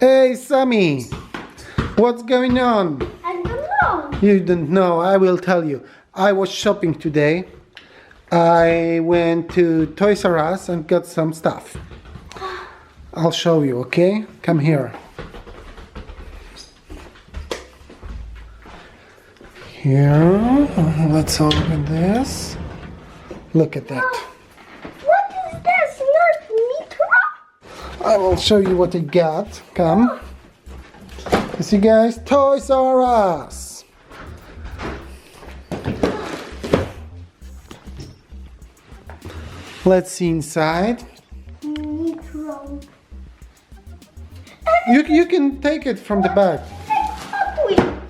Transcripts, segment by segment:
Hey, Sammie, what's going on? I don't know. You don't know, I will tell you. I was shopping today. I went to Toys R Us and got some stuff. I'll show you, okay? Come here. Here, let's open this. Look at that. What is this? NERF NITRO? I will show you what I got. Come. You see, guys? Toys R Us. Let's see inside. NITRO. You can take it from the back. Hot Wheels.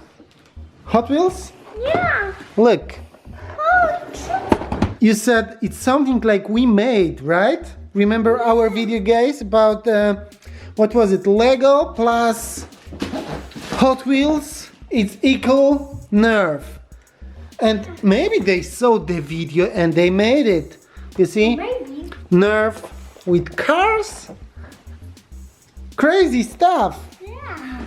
Hot Wheels? Yeah. Look. Oh, it's You said it's something like we made, right? Remember our video, guys, about what was it? Lego plus Hot Wheels. It's equal NERF. And maybe they saw the video and they made it. You see? maybe. NERF with cars. Crazy stuff. Yeah.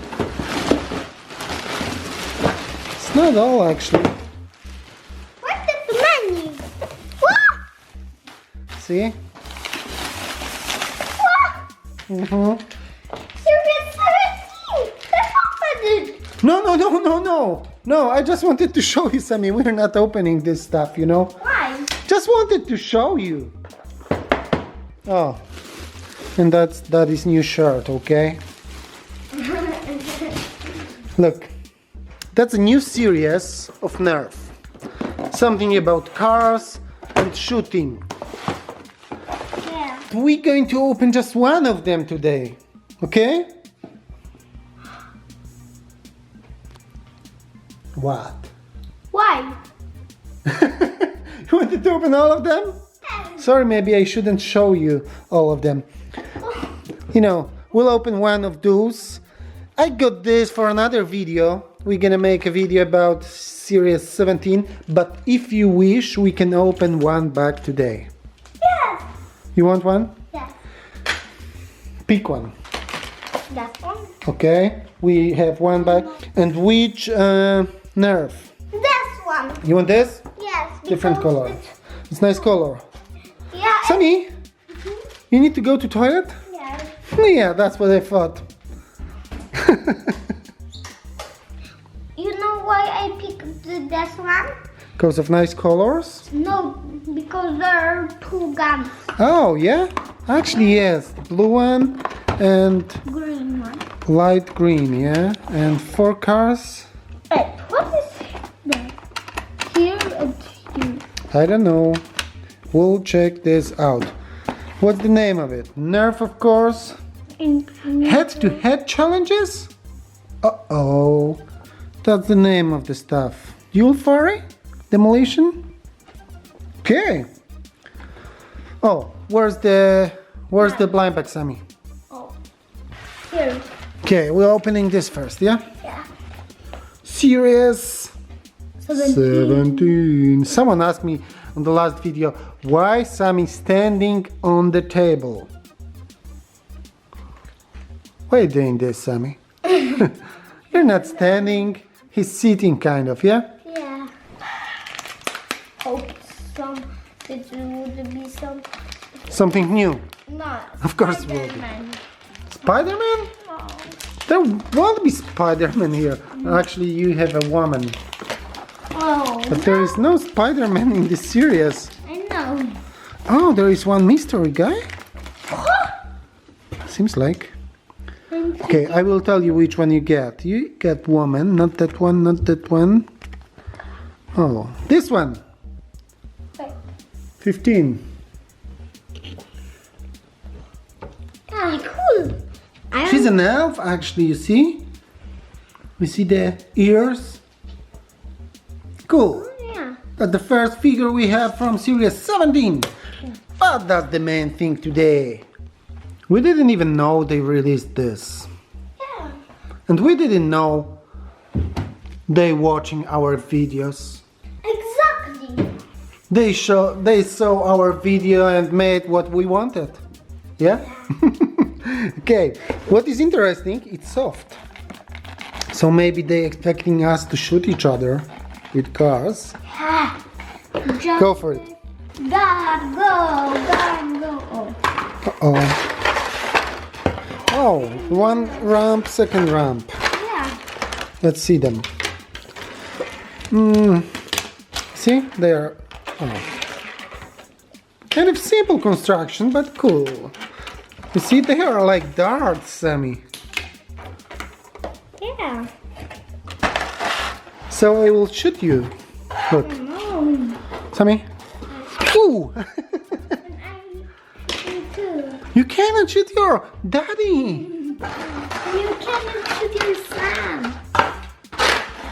It's not all actually. What is the money? What? See? What? Mm-hmm. Serious 17. Let's open it. No, I just wanted to show you something. We're not opening this stuff, you know. Why? Just wanted to show you. Oh. And that is new shirt, okay? Look. That's a new series of NERF. Something about cars and shooting. Yeah. We're going to open just one of them today. Okay? What? Why? You wanted to open all of them? Sorry, maybe I shouldn't show you all of them. You know, we'll open one of those. I got this for another video. We're gonna make a video about Series 17, but if you wish, we can open one back today. Yes. You want one? Yes. Pick one. That one. Okay, we have one back. And which NERF? This one. You want this? Yes. Different because color. It's nice color. Yeah. Sammy, you need to go to toilet? Yeah. Yeah, that's what I thought. You know why I picked this one? Because of nice colors? No, because there are two guns. Oh, yeah? Actually, yes. The blue one and Green one. light green, yeah? And 4 cars? Hey, what is that? Here and here. I don't know. We'll check this out. What's the name of it? NERF, of course. Head-to-head challenges? Uh-oh. That's the name of the stuff. DUELFURY? Demolition? Okay. Oh, where's the blind bag, Sammy? Oh, here. Okay, we're opening this first, yeah? Yeah. Series 17. 17. Someone asked me on the last video, why Sammy standing on the table? Why are you doing this, Sammy? You're not standing, he's sitting kind of, yeah? Yeah. Hope it would be some. Something new. No. Of course it will be. Spider-Man. Spider-Man? No. There won't be Spider-Man here. Actually, you have a woman. Oh. But there is no Spider-Man in this series. I know. Oh, there is one mystery guy? Seems like. Okay, I will tell you which one you get. You get woman, not that one, not that one. Oh, this one. Wait. 15. Ah, cool. She's an elf, actually, you see? We see the ears. Cool. Yeah. That's the first figure we have from Series 17. But that's the main thing today. We didn't even know they released this. Yeah. And we didn't know they watching our videos. Exactly. They saw our video and made what we wanted. Yeah? Okay, what is interesting, it's soft. So maybe they're expecting us to shoot each other with cars. Just Go for it. God, go. Oh. Uh-oh. Oh, one ramp, second ramp. Yeah. Let's see them. See, they are kind of simple construction, but cool. You see, they are like darts, Sammie. Yeah. So I will shoot you. Look, No. Sammie. Ooh! And I too. You cannot shoot your daddy. You cannot shoot your son.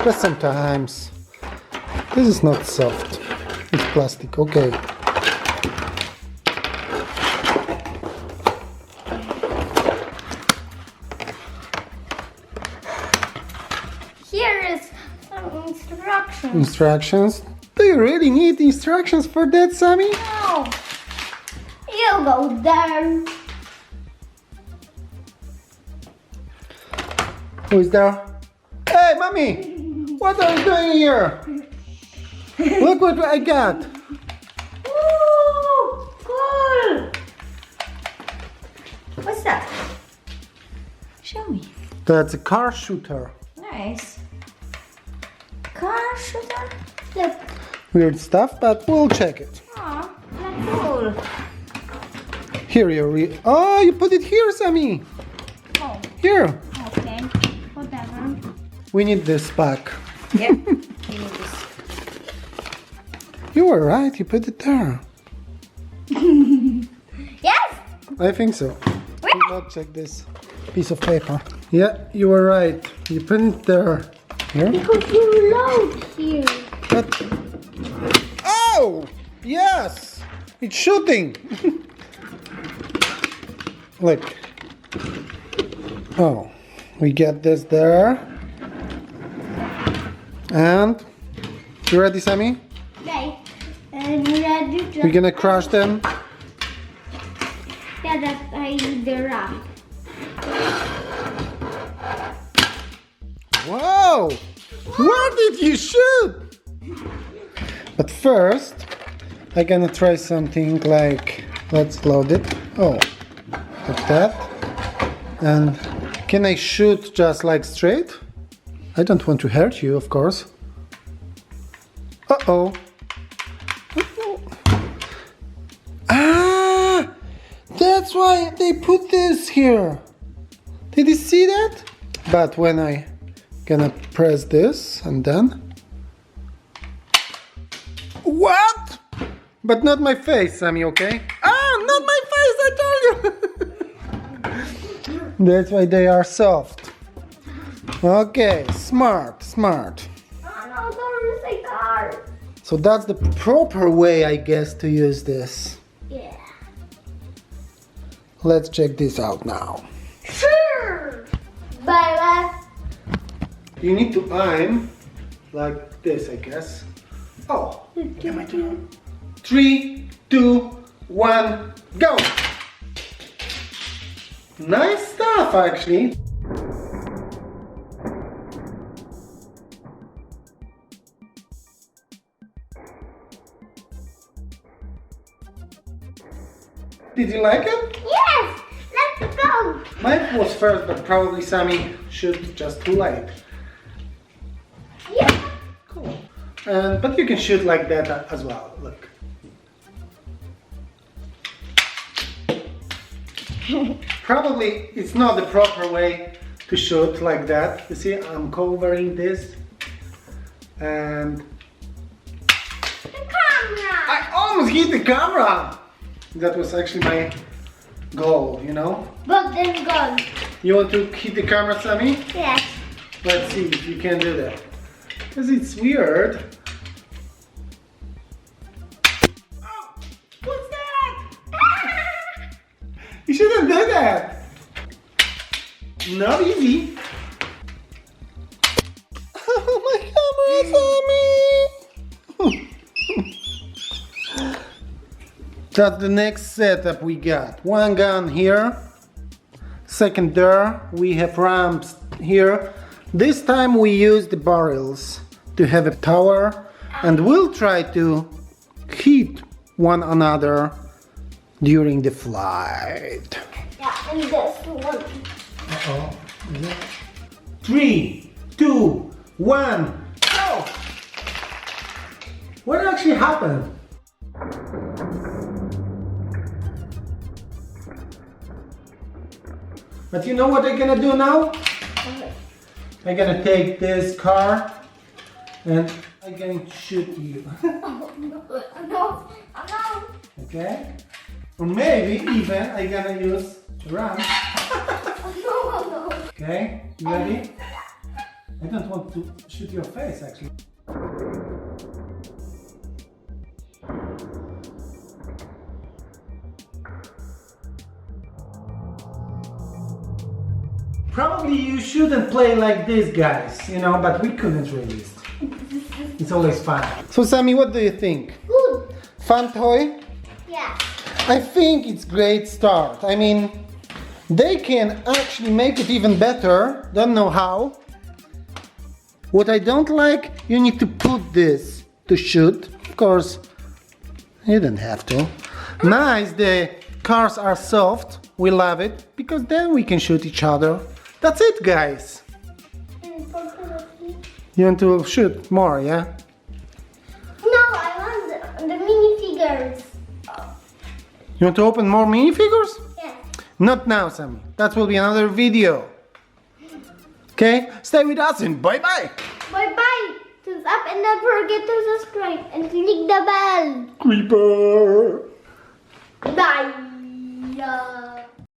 But sometimes this is not soft. It's plastic. Okay. Here is some instructions. Instructions. Do you really need instructions for that, Sammie? No. You go there. Who is there? Hey, mommy! What are you doing here? Look what I got. Ooh, cool. What's that? Show me. That's a car shooter. Nice. Car shooter? Look. Weird stuff, but we'll check it. Oh, that's cool. Here oh, you put it here, Sammie. Oh, Here. okay. Whatever. We need this back. Yeah. You need this. You were right. You put it there. Yes. I think so. Let's check this piece of paper. Yeah, you were right. You put it there. Here. Because you load here. But oh, yes, it's shooting. Look. Oh, we get this there. And you ready, Sammie? Okay. And ready to... We're gonna crush them. Yeah, that I need the ramp. Wow! Where did you shoot? But first, I'm gonna try something like, let's load it. Oh, like that. And can I shoot just like straight? I don't want to hurt you, of course. Uh-oh. Ah! That's why they put this here. Did you see that? But when I gonna press this and then... What? But not my face, Sammie, okay? Ah, not my face, I told you! That's why they are soft. Okay, smart. Oh no, there is a car. So that's the proper way, I guess, to use this. Yeah. Let's check this out now. Sure. Bye. You need to aim like this, I guess. Oh, am I doing? 3, 2, 1, go! Nice stuff, actually. Did you like it? Yes. Let's go. Mine was first, but probably Sammie shoot just too late. Yeah. Cool. But you can shoot like that as well. Look. Probably it's not the proper way to shoot like that. You see, I'm covering this, and The camera. I almost hit the camera. That was actually my goal, you know. But then go. You want to hit the camera, Sammie? Yes. Let's see if you can do that. Because it's weird. Oh, what's that? You shouldn't do that. Not easy. Oh, my camera, Sammie. That's the next setup we got. One gun here. second there. We have ramps here. This time we use the barrels to have a tower, and we'll try to hit one another during the flight. Yeah, and this one. Uh-oh. 3, 2, 1, go! What actually happened? But you know what I'm gonna do now? I'm gonna take this car and I'm going to shoot you. Oh, no. Okay? Or maybe even I'm gonna use run. No. Okay? You ready? I don't want to shoot your face actually. Probably you shouldn't play like this, guys, you know, but we couldn't resist. It's always fun. So, Sammie, what do you think? Good. Fun toy? Yeah. I think it's great start. I mean, they can actually make it even better. Don't know how. What I don't like, you need to put this to shoot. Of course, you don't have to. Nice, the cars are soft. We love it because then we can shoot each other. That's it, guys. You want to shoot more, yeah? No, I want the minifigures. You want to open more minifigures? Yeah. Not now, Sammie. That will be another video. Okay? Stay with us and bye-bye. Bye-bye. Thumbs up and don't forget to subscribe and click the bell. Creeper. Bye.